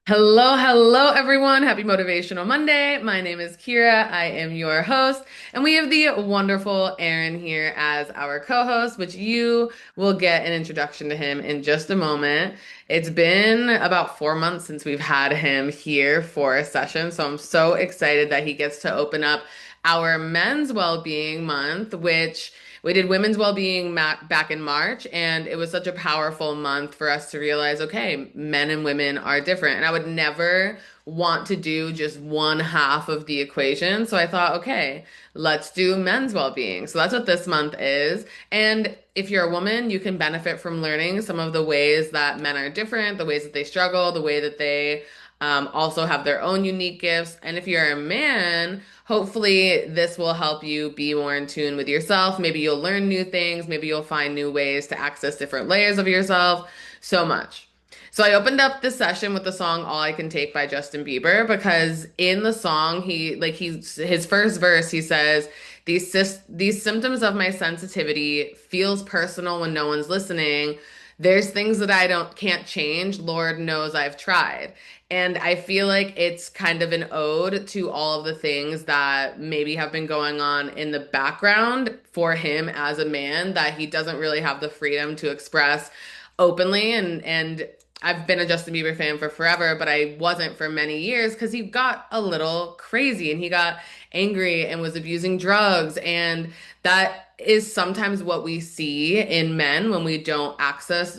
Hello, hello, everyone. Happy Motivational Monday. My name is Kira. I am your host, and we have the wonderful Aaron here as our co-host, which you will get an introduction to him in just a moment. It's been about 4 months since we've had him here for a session, so I'm so excited that he gets to open up our Men's Wellbeing Month, which we did women's well-being back in March, and it was such a powerful month for us to realize, okay, men and women are different. And I would never want to do just one half of the equation. So I thought, okay, let's do men's well-being. So that's what this month is. And if you're a woman, you can benefit from learning some of the ways that men are different, the ways that they struggle, the way that they also have their own unique gifts. And if you're a man, hopefully this will help you be more in tune with yourself. Maybe you'll learn new things. Maybe you'll find new ways to access different layers of yourself. So much. So I opened up this session with the song All I Can Take by Justin Bieber because in the song his first verse he says these symptoms of my sensitivity feels personal when no one's listening. There's things that I don't can't change. Lord knows I've tried. And I feel like it's kind of an ode to all of the things that maybe have been going on in the background for him as a man that he doesn't really have the freedom to express openly. And I've been a Justin Bieber fan for forever, but I wasn't for many years because he got a little crazy and he got angry and was abusing drugs. And that is sometimes what we see in men when they don't access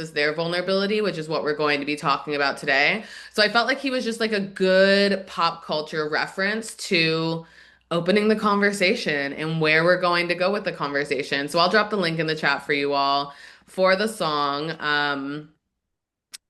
their vulnerability, which is what we're going to be talking about today. So I felt like he was just like a good pop culture reference to opening the conversation and where we're going to go with the conversation. So I'll drop the link in the chat for you all for the song.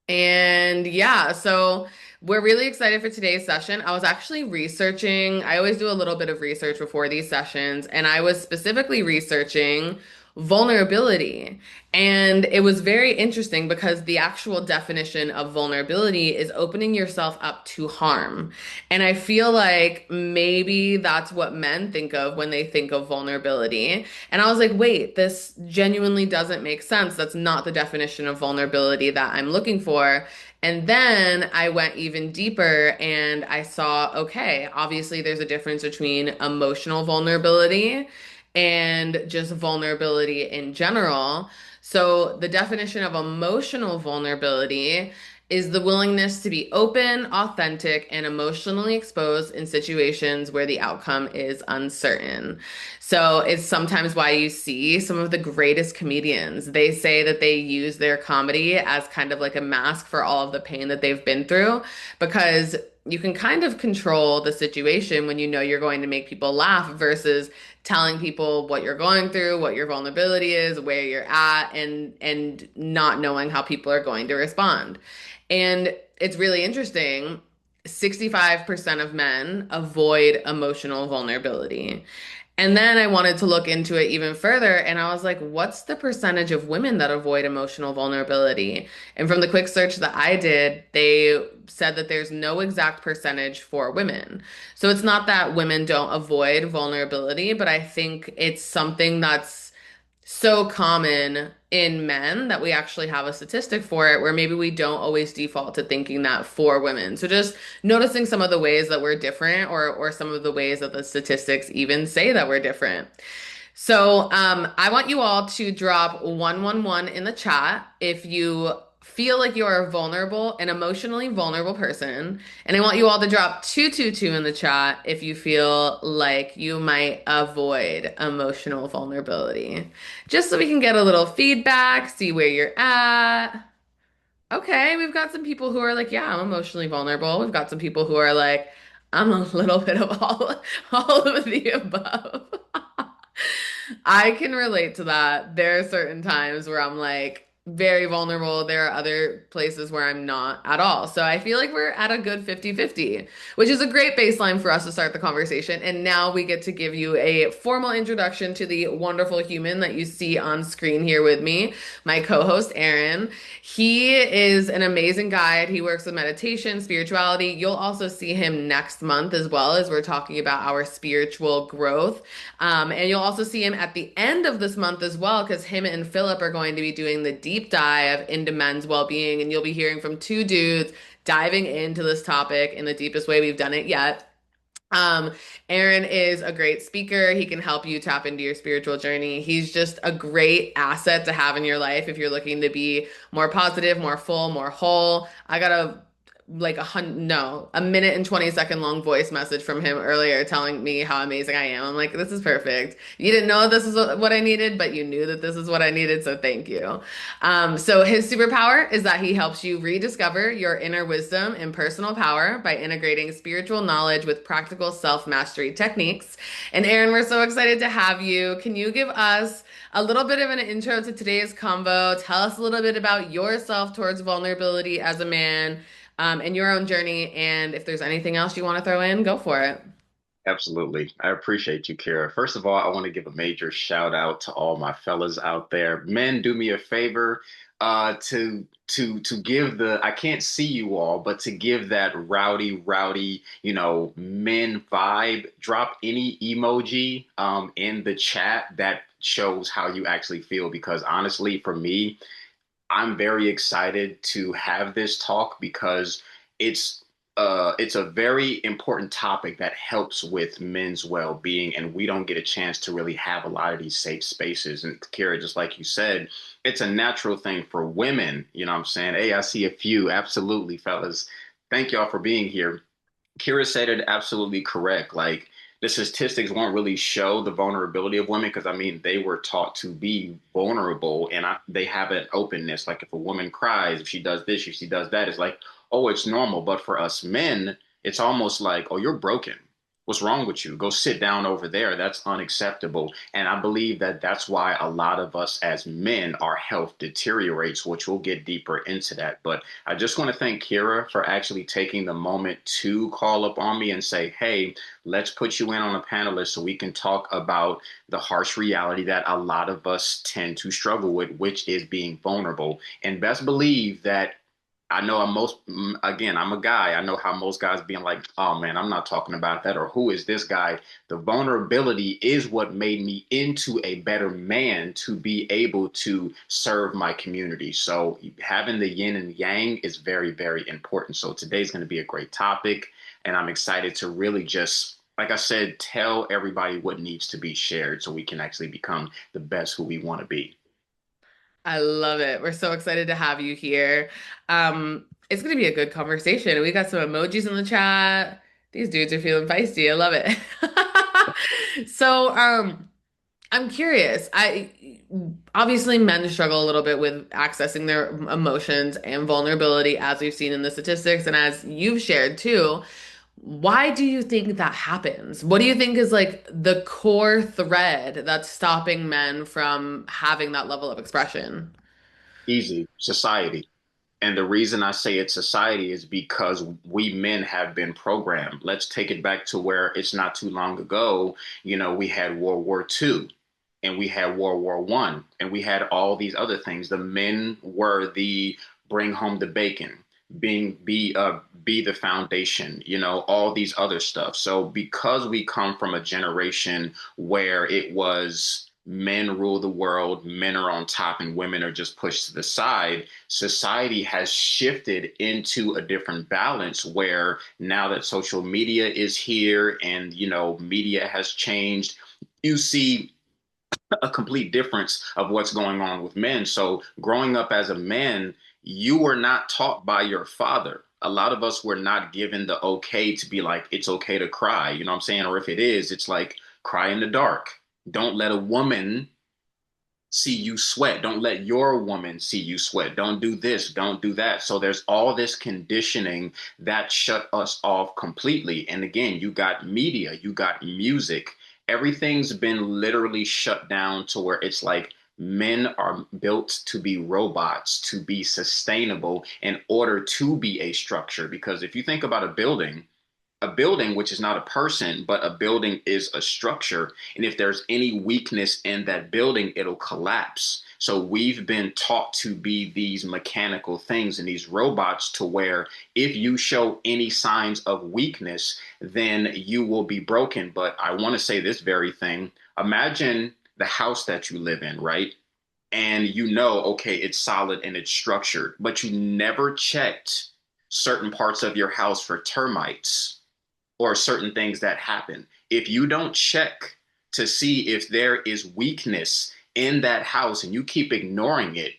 And yeah, so we're really excited for today's session. I was actually researching, I always do a little bit of research before these sessions, and I was specifically researching vulnerability. And it was very interesting because the actual definition of vulnerability is opening yourself up to harm. And I feel like maybe that's what men think of when they think of vulnerability. And I was like, wait, this genuinely doesn't make sense. That's not the definition of vulnerability that I'm looking for. And then I went even deeper and I saw, okay, obviously there's a difference between emotional vulnerability and just vulnerability in general. So the definition of emotional vulnerability is the willingness to be open, authentic, and emotionally exposed in situations where the outcome is uncertain. So it's sometimes why you see some of the greatest comedians. They say that they use their comedy as kind of like a mask for all of the pain that they've been through because you can kind of control the situation when you know you're going to make people laugh versus telling people what you're going through, what your vulnerability is, where you're at, and not knowing how people are going to respond. And it's really interesting. 65% of men avoid emotional vulnerability. And then I wanted to look into it even further, and I was like, what's the percentage of women that avoid emotional vulnerability? And from the quick search that I did, they said that there's no exact percentage for women. So it's not that women don't avoid vulnerability, but I think it's something that's so common in men that we actually have a statistic for it where maybe we don't always default to thinking that for women. So just noticing some of the ways that we're different or some of the ways that the statistics even say that we're different. So I want you all to drop 111 in the chat if you feel like you're a vulnerable, an emotionally vulnerable person. And I want you all to drop 222 in the chat if you feel like you might avoid emotional vulnerability. Just so we can get a little feedback, see where you're at. Okay, we've got some people who are like, yeah, I'm emotionally vulnerable. We've got some people who are like, I'm a little bit of all of the above. I can relate to that. There are certain times where I'm like very vulnerable. There are other places where I'm not at all. So I feel like we're at a good 50-50, which is a great baseline for us to start the conversation. And now we get to give you a formal introduction to the wonderful human that you see on screen here with me, my co-host, Aaron. He is an amazing guide. He works with meditation, spirituality. You'll also see him next month as well as we're talking about our spiritual growth. And you'll also see him at the end of this month as well, because him and Philip are going to be doing the deep dive into men's well-being, and you'll be hearing from two dudes diving into this topic in the deepest way we've done it yet. Um, Aaron is a great speaker. He can help you tap into your spiritual journey. He's just a great asset to have in your life if you're looking to be more positive, more full, more whole. I got a minute and 20-second long voice message from him earlier telling me how amazing I am. I'm like, this is perfect. You didn't know this is what I needed, but you knew that this is what I needed, so thank you. So his superpower is that he helps you rediscover your inner wisdom and personal power by integrating spiritual knowledge with practical self-mastery techniques. And Aaron, we're so excited to have you. Can you give us a little bit of an intro to today's convo? Tell us a little bit about yourself towards vulnerability as a man, and your own journey. And if there's anything else you want to throw in, go for it. Absolutely. I appreciate you, Kara. First of all, I want to give a major shout out to all my fellas out there. Men, do me a favor to give the I can't see you all, but to give that rowdy, men vibe, drop any emoji in the chat that shows how you actually feel because honestly, for me, I'm very excited to have this talk because it's it's a very important topic that helps with men's well-being, and we don't get a chance to really have a lot of these safe spaces. And Kira, just like you said, it's a natural thing for women. You know what I'm saying? Hey, I see a few. Absolutely, fellas. Thank y'all for being here. Kira said it absolutely correct. Like the statistics won't really show the vulnerability of women because I mean they were taught to be vulnerable and they have an openness. Like if a woman cries, if she does this, if she does that, it's like, oh, it's normal. But for us men, it's almost like, oh, you're broken. What's wrong with you? Go sit down over there. That's unacceptable. And I believe that that's why a lot of us as men, our health deteriorates, which we'll get deeper into that. But I just want to thank Kira for actually taking the moment to call up on me and say, hey, let's put you in on a panelist so we can talk about the harsh reality that a lot of us tend to struggle with, which is being vulnerable. And best believe that I know again, I'm a guy. I know how most guys being like, oh man, I'm not talking about that, or who is this guy? The vulnerability is what made me into a better man to be able to serve my community. So having the yin and yang is very, very important. So today's going to be a great topic, and I'm excited to really just, like I said, tell everybody what needs to be shared so we can actually become the best who we want to be. I love it. We're so excited to have you here. It's going to be a good conversation. We got some emojis in the chat. These dudes are feeling feisty. I love it. So, I'm curious. I obviously men struggle a little bit with accessing their emotions and vulnerability, as we've seen in the statistics, and as you've shared too. Why do you think that happens? What do you think is like the core thread that's stopping men from having that level of expression? Easy, society. And the reason I say it's society is because we men have been programmed. Let's take it back to where it's not too long ago. We had World War II and we had World War One and we had all these other things. The men were the bring home the bacon, be the foundation, all these other stuff. So because we come from a generation where it was men rule the world, men are on top, and women are just pushed to the side, society has shifted into a different balance where now that social media is here and, media has changed, you see a complete difference of what's going on with men. So growing up as a man, you were not taught by your father. A lot of us were not given the okay to be like, it's okay to cry. You know what I'm saying? Or if it is, it's like cry in the dark. Don't let a woman see you sweat. Don't let your woman see you sweat. Don't do this. Don't do that. So there's all this conditioning that shut us off completely. And again, you got media, you got music. Everything's been literally shut down to where it's like men are built to be robots, to be sustainable in order to be a structure. Because if you think about a building, which is not a person, but a building is a structure. And if there's any weakness in that building, it'll collapse. So we've been taught to be these mechanical things and these robots to where if you show any signs of weakness, then you will be broken. But I want to say this very thing. Imagine the house that you live in, right? And okay, it's solid and it's structured, but you never checked certain parts of your house for termites or certain things that happen. If you don't check to see if there is weakness in that house and you keep ignoring it,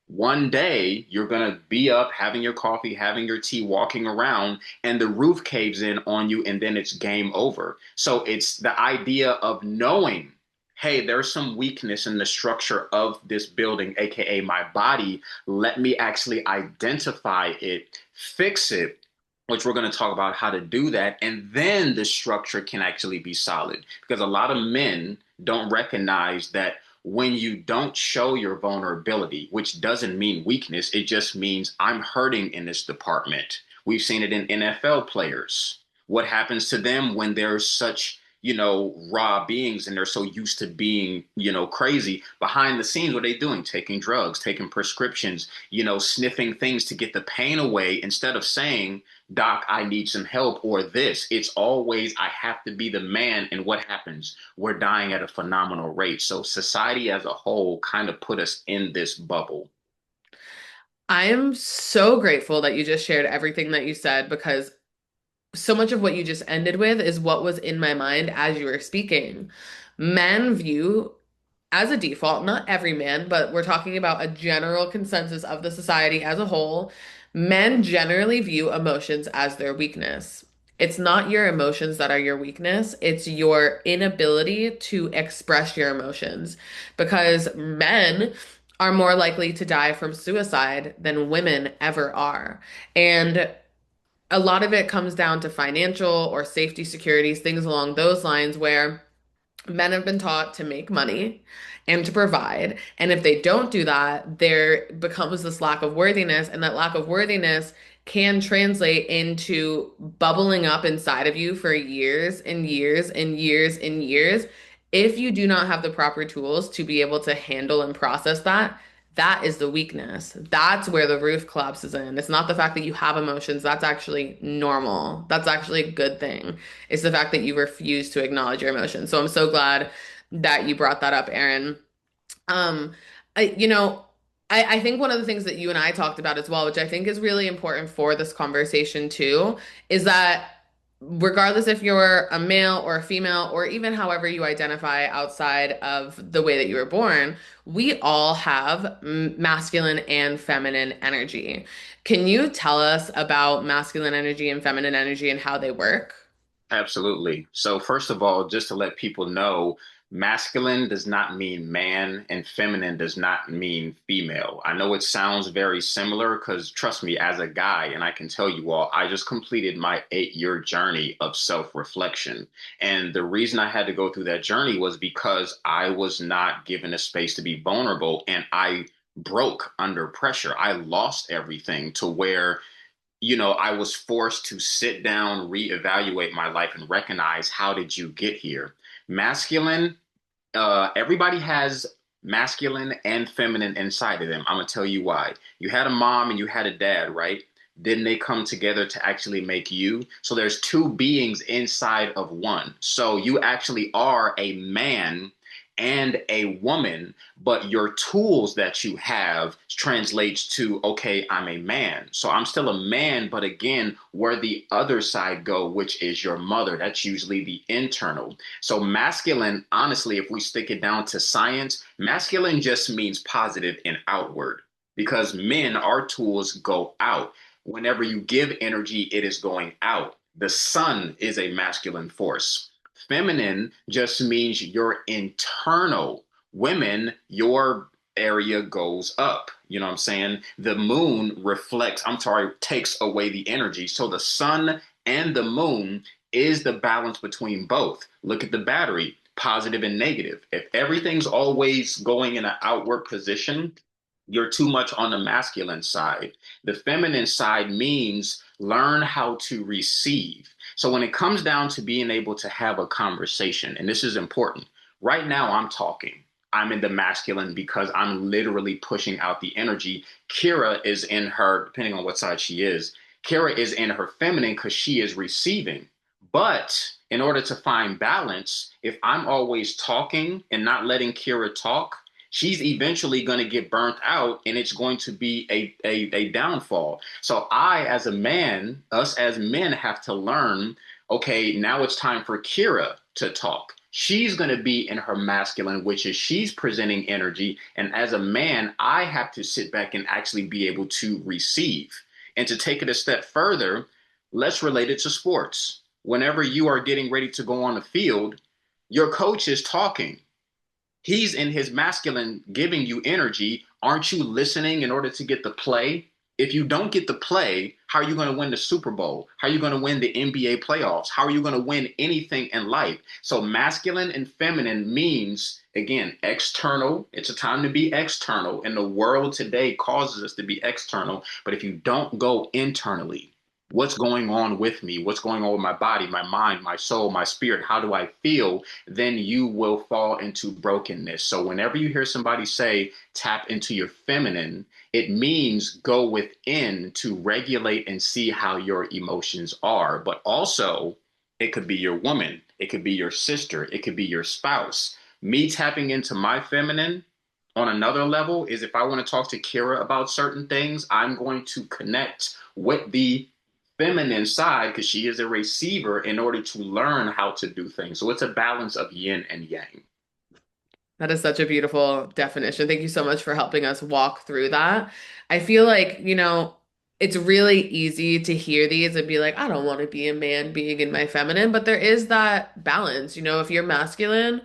one day you're going to be up having your coffee, having your tea, walking around, and the roof caves in on you, and then it's game over. So it's the idea of knowing, hey, there's some weakness in the structure of this building, AKA my body. Let me actually identify it, fix it, which we're going to talk about how to do that. And then the structure can actually be solid because a lot of men don't recognize that when you don't show your vulnerability, which doesn't mean weakness, it just means I'm hurting in this department. We've seen it in NFL players. What happens to them when they're such, raw beings and they're so used to being, crazy behind the scenes? What are they doing? Taking drugs, taking prescriptions, sniffing things to get the pain away instead of saying, Doc, I need some help or this. It's always, I have to be the man. And what happens? We're dying at a phenomenal rate. So society as a whole kind of put us in this bubble. I am so grateful that you just shared everything that you said because so much of what you just ended with is what was in my mind as you were speaking. Men view, as a default, not every man, but we're talking about a general consensus of the society as a whole, men generally view emotions as their weakness. It's not your emotions that are your weakness, it's your inability to express your emotions because men are more likely to die from suicide than women ever are. And a lot of it comes down to financial or safety securities, things along those lines where men have been taught to make money and to provide. And if they don't do that, there becomes this lack of worthiness. And that lack of worthiness can translate into bubbling up inside of you for years and years and years and years. If you do not have the proper tools to be able to handle and process that, that is the weakness. That's where the roof collapses in. It's not the fact that you have emotions. That's actually normal. That's actually a good thing. It's the fact that you refuse to acknowledge your emotions. So I'm so glad that you brought that up, Aaron. Um, I, you know, I think one of the things that you and I talked about as well, which I think is really important for this conversation too, is that regardless if you're a male or a female, or even however you identify outside of the way that you were born, we all have masculine and feminine energy. Can you tell us about masculine energy and feminine energy and how they work? Absolutely. So, first of all, just to let people know, masculine does not mean man and feminine does not mean female. I know it sounds very similar because, trust me, as a guy, and I can tell you all, I just completed my 8-year journey of self-reflection. And the reason I had to go through that journey was because I was not given a space to be vulnerable and I broke under pressure. I lost everything to where I was forced to sit down, reevaluate my life, and recognize how did you get here? Masculine, everybody has masculine and feminine inside of them. I'm gonna tell you why. You had a mom and you had a dad, right? Then they come together to actually make you. So there's two beings inside of one. So you actually are a man and a woman, but your tools that you have translates to, okay, I'm a man. So I'm still a man, but again, where the other side go, which is your mother, that's usually the internal. So masculine, honestly, if we stick it down to science, masculine just means positive and outward because men, our tools go out. Whenever you give energy, it is going out. The sun is a masculine force. Feminine just means your internal. Women, your area goes up. You know what I'm saying? The moon reflects, I'm sorry, takes away the energy. So the sun and the moon is the balance between both. Look at the battery, positive and negative. If everything's always going in an outward position, you're too much on the masculine side. The feminine side means learn how to receive. So when it comes down to being able to have a conversation, and this is important, right now I'm talking. I'm in the masculine because I'm literally pushing out the energy. Kira is in her, depending on what side she is, Kira is in her feminine because she is receiving. But in order to find balance, if I'm always talking and not letting Kira talk, she's eventually going to get burnt out and it's going to be a downfall. So I, as a man, us as men have to learn, okay, now it's time for Kira to talk. She's going to be in her masculine, which is she's presenting energy. And as a man, I have to sit back and actually be able to receive. And to take it a step further, let's relate it to sports. Whenever you are getting ready to go on the field, your coach is talking. He's in his masculine giving you energy. Aren't you listening in order to get the play? If you don't get the play, how are you going to win the Super Bowl? How are you going to win the NBA playoffs? How are you going to win anything in life? So, masculine and feminine means, again, external. It's a time to be external. And the world today causes us to be external. But if you don't go internally, what's going on with me? What's going on with my body, my mind, my soul, my spirit? How do I feel? Then you will fall into brokenness. So, whenever you hear somebody say, tap into your feminine, it means go within to regulate and see how your emotions are. But also, it could be your woman, it could be your sister, it could be your spouse. Me tapping into my feminine on another level is if I want to talk to Kira about certain things, I'm going to connect with the feminine side because she is a receiver in order to learn how to do things. So it's a balance of yin and yang. That is such a beautiful definition. Thank you so much for helping us walk through that. I feel like, it's really easy to hear these and be like, I don't want to be a man being in my feminine, but there is that balance. If you're masculine,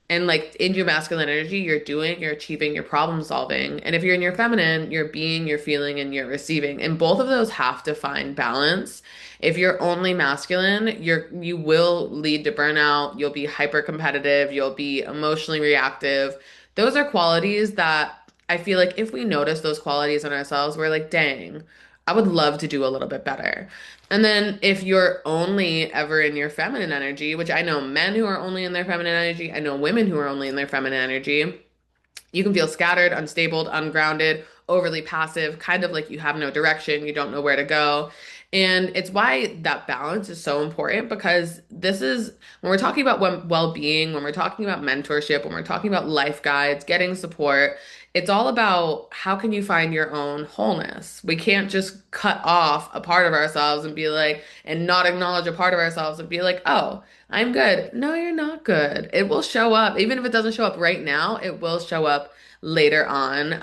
and like in your masculine energy, you're achieving, you're problem solving. And if you're in your feminine, you're being, you're feeling, and you're receiving. And both of those have to find balance. If you're only masculine, you will lead to burnout, you'll be hyper competitive, you'll be emotionally reactive. Those are qualities that I feel like if we notice those qualities in ourselves, we're like, dang, I would love to do a little bit better. And then if you're only ever in your feminine energy, which I know men who are only in their feminine energy, I know women who are only in their feminine energy, you can feel scattered, unstable, ungrounded, overly passive, kind of like you have no direction, you don't know where to go. And it's why that balance is so important because this is when we're talking about well-being, when we're talking about mentorship, when we're talking about life guides, getting support, it's all about how can you find your own wholeness. We can't just cut off a part of ourselves and be like, and not acknowledge a part of ourselves and be like, oh, I'm good. No, you're not good. It will show up. Even if it doesn't show up right now, it will show up later on.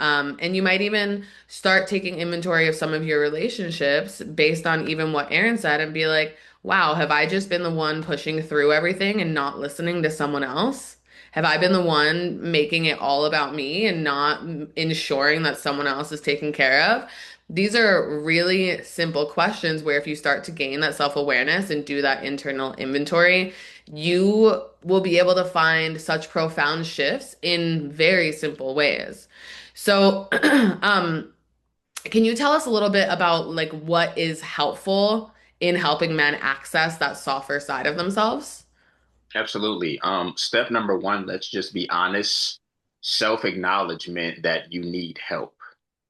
And you might even start taking inventory of some of your relationships based on even what Aaron said and be like, wow, have I just been the one pushing through everything and not listening to someone else? Have I been the one making it all about me and not ensuring that someone else is taken care of? These are really simple questions where if you start to gain that self-awareness and do that internal inventory, you will be able to find such profound shifts in very simple ways. So, can you tell us a little bit about like what is helpful in helping men access that softer side of themselves? Absolutely. Step number one, let's just be honest, self-acknowledgement that you need help.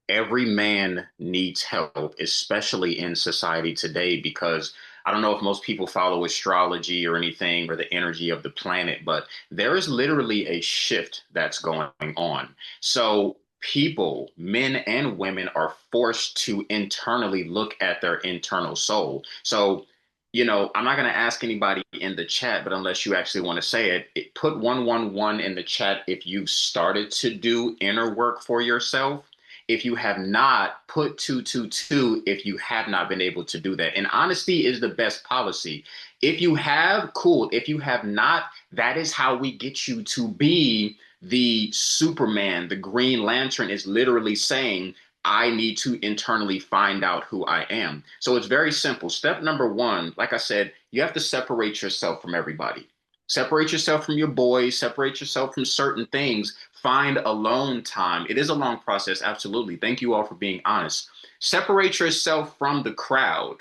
Every man needs help, especially in society today, because I don't know if most people follow astrology or anything or the energy of the planet, but there is literally a shift that's going on. So people, men and women, are forced to internally look at their internal soul. So I'm not going to ask anybody in the chat, but unless you actually want to say put 111 in the chat if you've started to do inner work for yourself. If you have not, put 222 if you have not been able to do that. And honesty is the best policy. If you have, cool. If you have not, that is how we get you to be the Superman. The Green Lantern is literally saying, I need to internally find out who I am. So it's very simple. Step number one, like I said, you have to separate yourself from everybody. Separate yourself from your boys, separate yourself from certain things. Find alone time. It is a long process, absolutely. Thank you all for being honest. Separate yourself from the crowd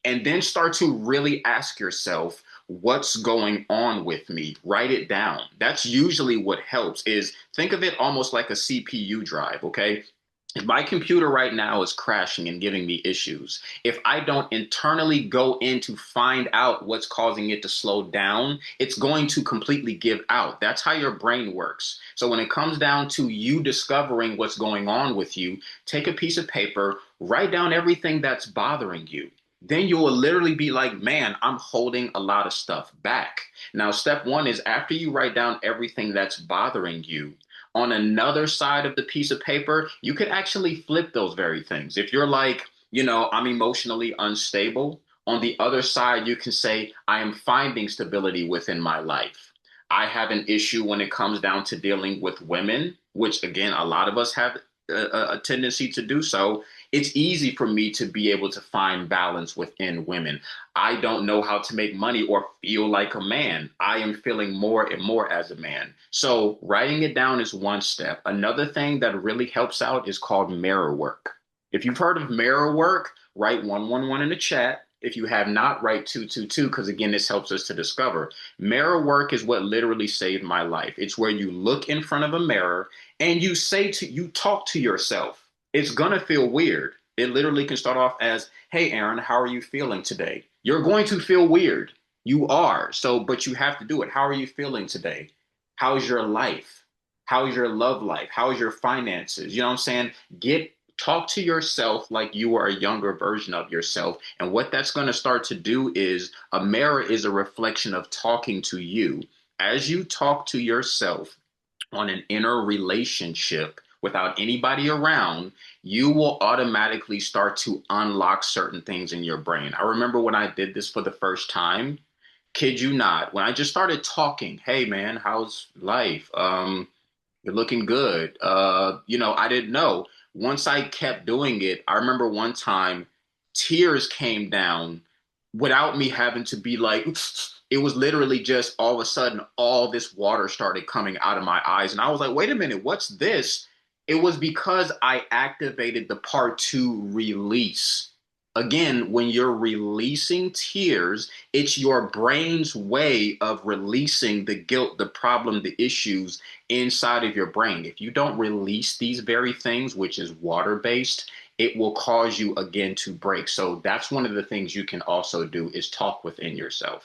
and then start to really ask yourself, what's going on with me? Write it down. That's usually what helps is think of it almost like a CPU drive, okay? My computer right now is crashing and giving me issues. If I don't internally go in to find out what's causing it to slow down, it's going to completely give out. That's how your brain works. So when it comes down to you discovering what's going on with you, take a piece of paper, write down everything that's bothering you. Then you will literally be like, man, I'm holding a lot of stuff back. Now, step one is after you write down everything that's bothering you, on another side of the piece of paper, you could actually flip those very things. If you're like, I'm emotionally unstable, on the other side, you can say, I am finding stability within my life. I have an issue when it comes down to dealing with women, which again, a lot of us have a tendency to do so. It's easy for me to be able to find balance within women. I don't know how to make money or feel like a man. I am feeling more and more as a man. So, writing it down is one step. Another thing that really helps out is called mirror work. If you've heard of mirror work, write 111 in the chat. If you have not, write 222, because again, this helps us to discover. Mirror work is what literally saved my life. It's where you look in front of a mirror and you talk to yourself. It's gonna feel weird. It literally can start off as, hey, Aaron, how are you feeling today? You're going to feel weird. You are. So, but you have to do it. How are you feeling today? How's your life? How's your love life? How's your finances? You know what I'm saying? Talk to yourself like you are a younger version of yourself. And what that's going to start to do is a mirror is a reflection of talking to you. As you talk to yourself on an inner relationship without anybody around, you will automatically start to unlock certain things in your brain. I remember when I did this for the first time, kid you not, when I just started talking, hey man, how's life? You're looking good. I didn't know. Once I kept doing it, I remember one time tears came down without me having to be like, it was literally just all of a sudden all this water started coming out of my eyes. And I was like, wait a minute, what's this? It was because I activated the part to release. Again, when you're releasing tears, it's your brain's way of releasing the guilt, the problem, the issues inside of your brain. If you don't release these very things, which is water based, it will cause you again to break. So that's one of the things you can also do is talk within yourself.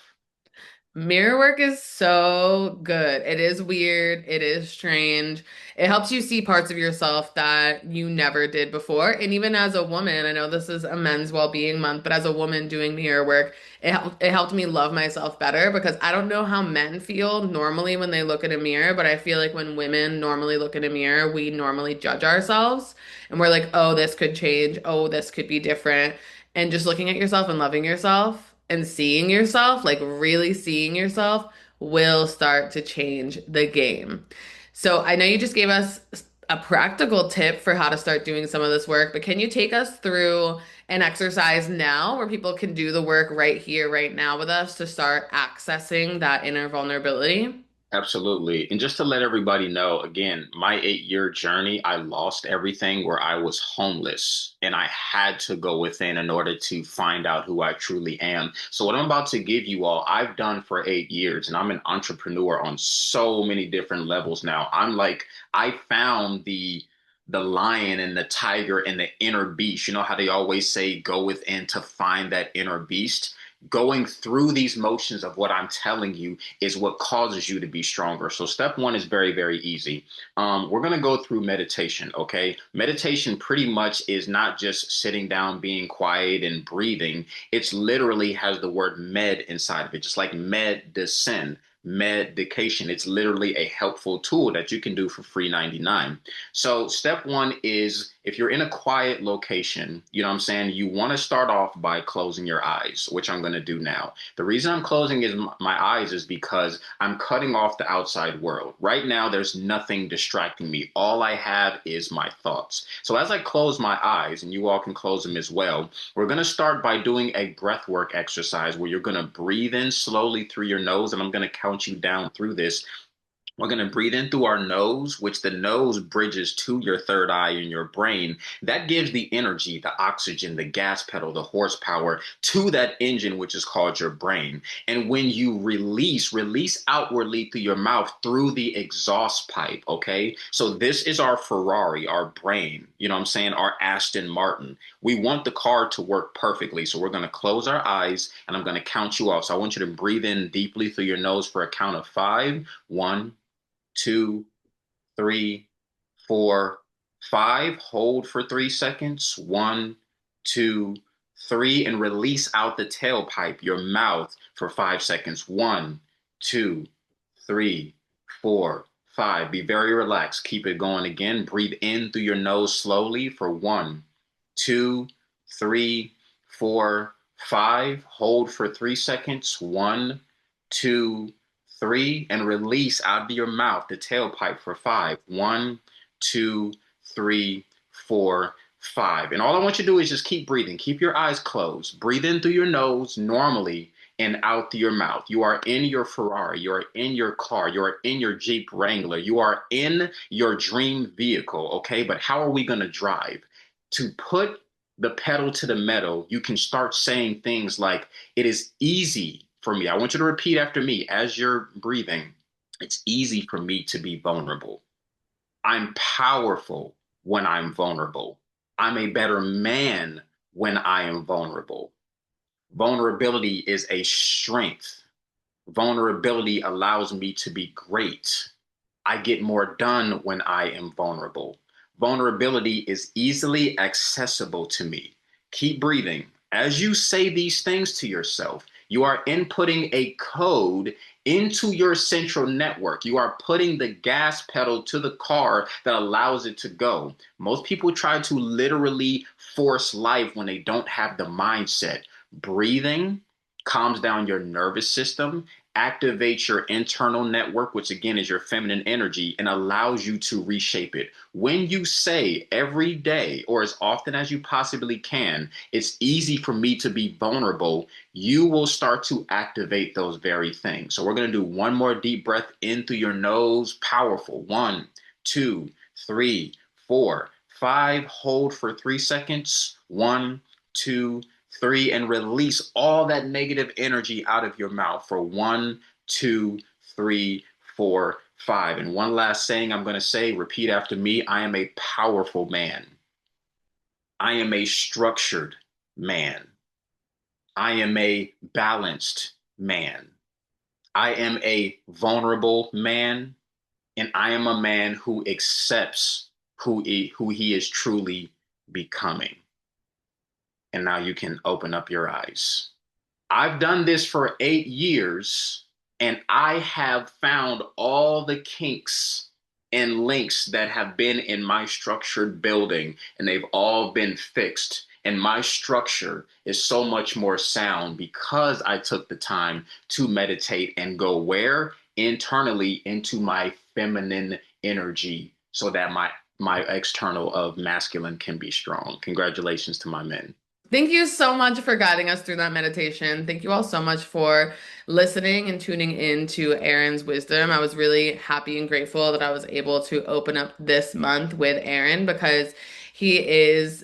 Mirror work is so good. It is weird. It is strange. It helps you see parts of yourself that you never did before. And even as a woman, I know this is a men's well-being month, but as a woman doing mirror work, it helped me love myself better because I don't know how men feel normally when they look in a mirror, but I feel like when women normally look in a mirror, we normally judge ourselves and we're like, oh, this could change. Oh, this could be different. And just looking at yourself and loving yourself and seeing yourself, like really seeing yourself, will start to change the game. So I know you just gave us a practical tip for how to start doing some of this work, but can you take us through an exercise now where people can do the work right here, right now with us to start accessing that inner vulnerability? Absolutely. And just to let everybody know, again, my 8 year journey, I lost everything where I was homeless and I had to go within in order to find out who I truly am. So, what I'm about to give you all, I've done for 8 years and I'm an entrepreneur on so many different levels now. I found the lion and the tiger and the inner beast. You know how they always say, go within to find that inner beast? Going through these motions of what I'm telling you is what causes you to be stronger. So step one is very, very easy. We're going to go through meditation. Okay. Meditation pretty much is not just sitting down, being quiet and breathing. It's literally has the word med inside of it, just like medicine. Medication. It's literally a helpful tool that you can do for free 99. So step one is if you're in a quiet location, you know what I'm saying, you want to start off by closing your eyes, which I'm going to do now. The reason I'm closing my eyes is because I'm cutting off the outside world. Right now, there's nothing distracting me. All I have is my thoughts. So as I close my eyes, and you all can close them as well, we're going to start by doing a breath work exercise where you're going to breathe in slowly through your nose, and I'm going to count you down through this. We're going to breathe in through our nose, which the nose bridges to your third eye in your brain. That gives the energy, the oxygen, the gas pedal, the horsepower to that engine, which is called your brain. And when you release outwardly through your mouth through the exhaust pipe. Okay. So this is our Ferrari, our brain, you know what I'm saying? Our Aston Martin. We want the car to work perfectly. So we're going to close our eyes and I'm going to count you off. So I want you to breathe in deeply through your nose for a count of five. One, two, three, four, five. Hold for 3 seconds. One, two, three, and release out the tailpipe, your mouth, for 5 seconds. One, two, three, four, five. Be very relaxed. Keep it going again. Breathe in through your nose slowly for one, two, three, four, five. Hold for 3 seconds. One, two, three, and release out of your mouth the tailpipe for five. One, two, three, four, five. And all I want you to do is just keep breathing. Keep your eyes closed. Breathe in through your nose normally and out through your mouth. You are in your Ferrari. You are in your car. You are in your Jeep Wrangler. You are in your dream vehicle. Okay. But how are we going to drive? To put the pedal to the metal, you can start saying things like, it is easy for me. I want you to repeat after me as you're breathing. It's easy for me to be vulnerable. I'm powerful when I'm vulnerable. I'm a better man when I am vulnerable. Vulnerability is a strength. Vulnerability allows me to be great. I get more done when I am vulnerable. Vulnerability is easily accessible to me. Keep breathing. As you say these things to yourself, you are inputting a code into your central network. You are putting the gas pedal to the car that allows it to go. Most people try to literally force life when they don't have the mindset. Breathing calms down your nervous system, activates your internal network, which again is your feminine energy, and allows you to reshape it. When you say every day or as often as you possibly can, it's easy for me to be vulnerable, you will start to activate those very things. So we're going to do one more deep breath in through your nose. Powerful. One, two, three, four, five. Hold for 3 seconds. One, two, three, and release all that negative energy out of your mouth for one, two, three, four, five. And one last saying I'm going to say, repeat after me. I am a powerful man. I am a structured man. I am a balanced man. I am a vulnerable man. And I am a man who accepts who he is truly becoming. And now you can open up your eyes. I've done this for 8 years and I have found all the kinks and links that have been in my structured building and they've all been fixed. And my structure is so much more sound because I took the time to meditate and go where? Internally into my feminine energy so that my external of masculine can be strong. Congratulations to my men. Thank you so much for guiding us through that meditation. Thank you all so much for listening and tuning in to Aaron's wisdom. I was really happy and grateful that I was able to open up this month with Aaron because he is,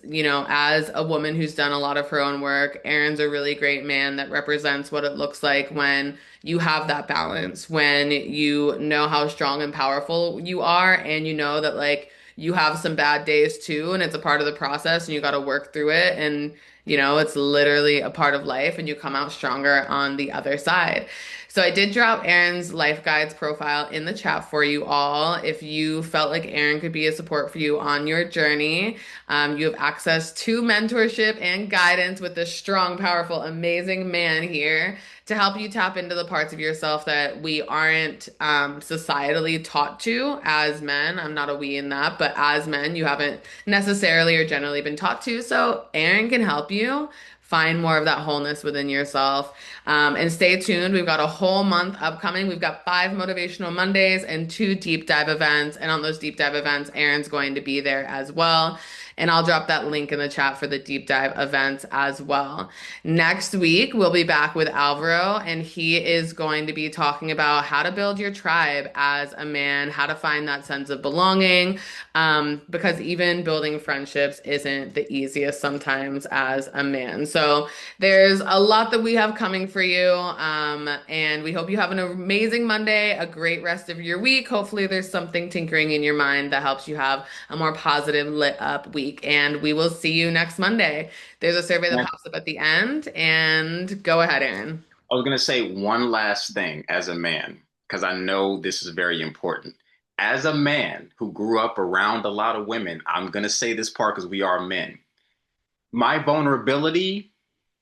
as a woman who's done a lot of her own work, Aaron's a really great man that represents what it looks like when you have that balance, when you know how strong and powerful you are, and you know that like you have some bad days too, and it's a part of the process and you got to work through it. And it's literally a part of life and you come out stronger on the other side. So I did drop Aaron's Life Guides profile in the chat for you all. If you felt like Aaron could be a support for you on your journey, you have access to mentorship and guidance with this strong, powerful, amazing man here to help you tap into the parts of yourself that we aren't societally taught to as men. I'm not a we in that, but as men, you haven't necessarily or generally been taught to. So Aaron can help you find more of that wholeness within yourself. And stay tuned. We've got a whole month upcoming. We've got 5 Motivational Mondays and 2 deep dive events. And on those deep dive events, Aaron's going to be there as well. And I'll drop that link in the chat for the deep dive event as well. Next week, we'll be back with Alvaro, and he is going to be talking about how to build your tribe as a man, how to find that sense of belonging, because even building friendships isn't the easiest sometimes as a man. So there's a lot that we have coming for you, and we hope you have an amazing Monday, a great rest of your week. Hopefully, there's something tinkering in your mind that helps you have a more positive, lit up week. And we will see you next Monday. There's a survey that And pops up at the end, and go ahead, Aaron. I was going to say one last thing as a man, because I know this is very important. As a man who grew up around a lot of women, I'm going to say this part because we are men. My vulnerability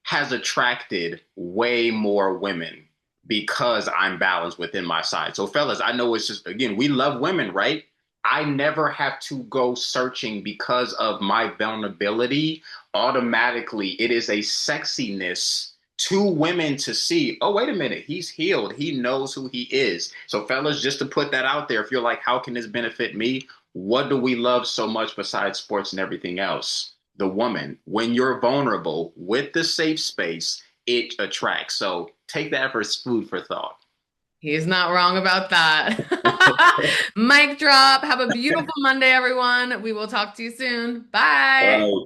has attracted way more women because I'm balanced within my side. So, fellas, I know it's just, again, we love women, right? I never have to go searching because of my vulnerability. Automatically, it is a sexiness to women to see, oh, wait a minute, he's healed. He knows who he is. So, fellas, just to put that out there, if you're like, how can this benefit me? What do we love so much besides sports and everything else? The woman. When you're vulnerable with the safe space, it attracts. So take that for food for thought. He's not wrong about that. Mic drop. Have a beautiful Monday, everyone. We will talk to you soon. Bye.